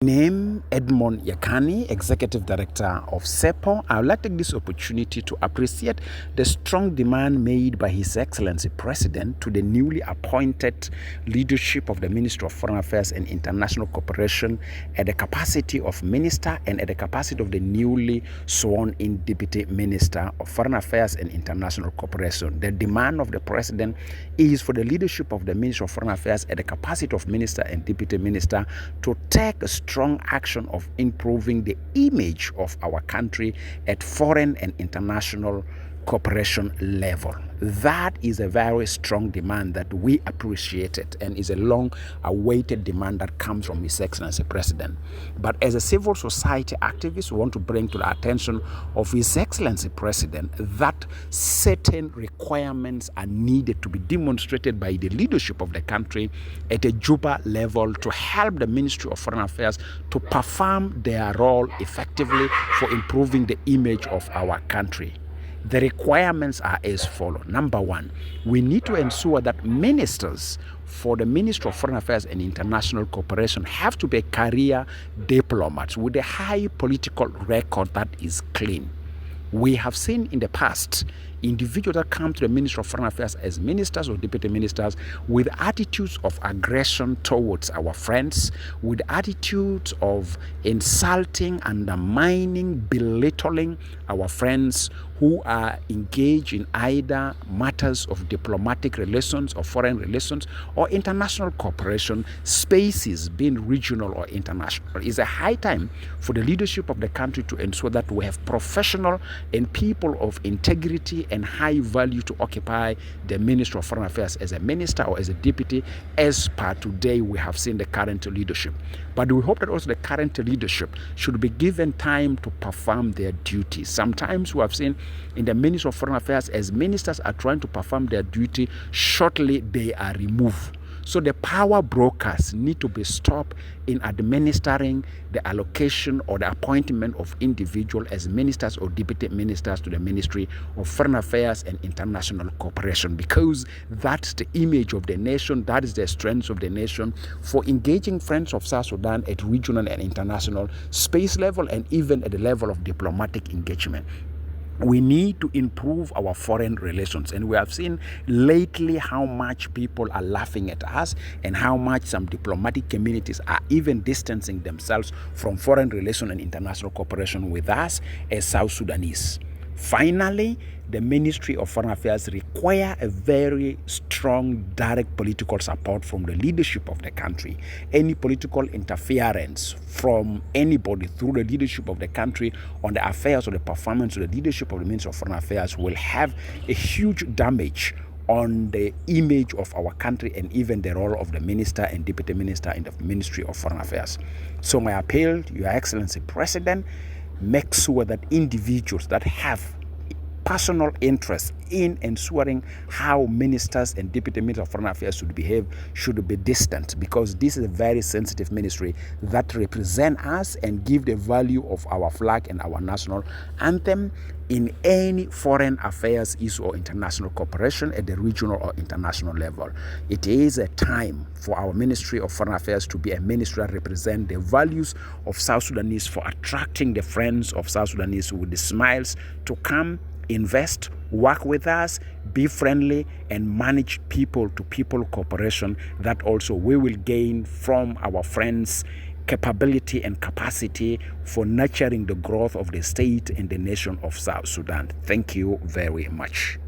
Name Edmond Yakani, Executive Director of SEPO. I would like to take this opportunity to appreciate the strong demand made by His Excellency President to the newly appointed leadership of the Ministry of Foreign Affairs and International Cooperation at the capacity of Minister and at the capacity of the newly sworn-in Deputy Minister of Foreign Affairs and International Cooperation. The demand of the President is for the leadership of the Ministry of Foreign Affairs at the capacity of Minister and Deputy Minister to take a strong action of improving the image of our country at foreign and international cooperation level. That is a very strong demand that we appreciated and is a long-awaited demand that comes from His Excellency President. But as a civil society activist, we want to bring to the attention of His Excellency President that certain requirements are needed to be demonstrated by the leadership of the country at a Juba level to help the Ministry of Foreign Affairs to perform their role effectively for improving the image of our country. The requirements are as follows. Number one, we need to ensure that ministers for the Ministry of Foreign Affairs and International Cooperation have to be career diplomats with a high political record that is clean. We have seen in the past individuals that come to the Ministry of Foreign Affairs as ministers or deputy ministers with attitudes of aggression towards our friends, with attitudes of insulting, undermining, belittling our friends who are engaged in either matters of diplomatic relations or foreign relations or international cooperation, spaces being regional or international. It's a high time for the leadership of the country to ensure that we have professional and people of integrity and high value to occupy the Ministry of Foreign Affairs as a minister or as a deputy, as per today we have seen the current leadership. But we hope that also the current leadership should be given time to perform their duties. Sometimes we have seen in the Ministry of Foreign Affairs, as ministers are trying to perform their duty, shortly they are removed. So the power brokers need to be stopped in administering the allocation or the appointment of individuals as ministers or deputy ministers to the Ministry of Foreign Affairs and International Cooperation, because that's the image of the nation, that is the strength of the nation for engaging friends of South Sudan at regional and international space level and even at the level of diplomatic engagement. We need to improve our foreign relations, and we have seen lately how much people are laughing at us and how much some diplomatic communities are even distancing themselves from foreign relations and international cooperation with us as South Sudanese. Finally, the Ministry of Foreign Affairs require a very strong direct political support from the leadership of the country. Any political interference from anybody through the leadership of the country on the affairs or the performance of the leadership of the Ministry of Foreign Affairs will have a huge damage on the image of our country and even the role of the minister and deputy minister in the Ministry of Foreign Affairs. So my appeal to Your Excellency President, make sure that individuals that have personal interest in ensuring how ministers and deputy ministers of foreign affairs should behave should be distant, because this is a very sensitive ministry that represent us and give the value of our flag and our national anthem in any foreign affairs issue or international cooperation at the regional or international level. It is a time for our Ministry of Foreign Affairs to be a ministry that represents the values of South Sudanese, for attracting the friends of South Sudanese with the smiles to come, invest, work with us, be friendly, and manage people-to-people cooperation that also we will gain from our friends' capability and capacity for nurturing the growth of the state and the nation of South Sudan. Thank you very much.